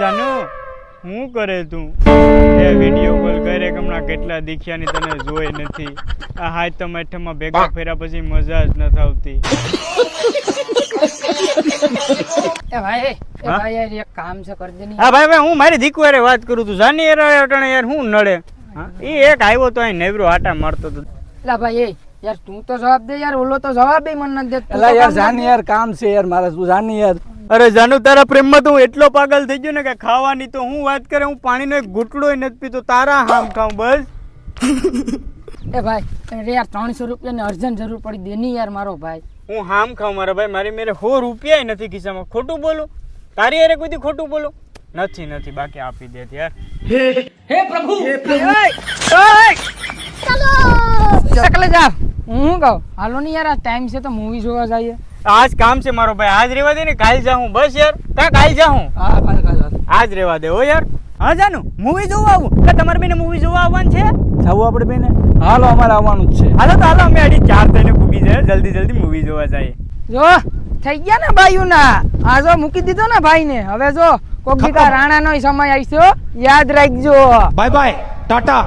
જાનુ હું કરે તું એ વિડિયો કોલ કરે કે હમણાં કેટલા દીખ્યાની તને જોઈ નથી આ હાથ તો માઠમાં ભેગા ફેર્યા પછી મજા જ ન આવતી એ ભાઈ યાર એક કામ છે કરી દે ની હા ભાઈ હું મારી દીકુ હારે વાત કરું તું જાની યાર હું નડે એ એક આવ્યો તો અહીં નેવરો આટા મારતો તો એલા ભાઈ યાર તું તો જવાબ દે યાર ઓલો તો જવાબ એ મને નથી દેતો એલા યાર જાની યાર કામ છે યાર મારે તું જાની યાર અરે જાનુ તારા પ્રેમમાં તો હું એટલો પાગલ થઈ ગયો ને કે ખાવાની તો હું વાત કરે હું પાણીનો એક ઘૂંટડોય નથી પીતો તારા હામ ખાઉં બસ એ ભાઈ યાર 300 રૂપિયાની અર્જન્ટ જરૂર પડી દે ની યાર મારો ભાઈ હું હામ ખાઉં મારા ભાઈ મારી મેરે 100 રૂપિયા નથી ખિસ્સામાં ખોટું બોલું તારી યાર કોઈ ખોટું બોલું નથી બાકી આપી દે યાર હે પ્રભુ ચકલે જા હું કહું હાલો ની યાર આ ટાઈમ છે તો મૂવી જોવા જઈએ આજ કામ છે મારો ભાઈ આજ રેવા દે ને કાલ જાઉં બસ યાર કાલ જાઉં હા કાલ આજ રેવા દે હો યાર હા જાનુ મૂવી જોવા આવું કે તમારે બેને મૂવી જોવા આવવાનું છે જાવું આપણે બેને હાલો અમારે આવવાનું જ છે હાલો તો હાલો અમે 4:30 થઈને પૂગી જાય જલ્દી મૂવી જોવા જાય જો થઈ ગયા ને બાયુ ના આ જો મૂકી દીધો ને ભાઈ ને હવે જો કોક દીકા રાણા નો સમય આવશે યાદ રાખજો બાય બાય ટાટા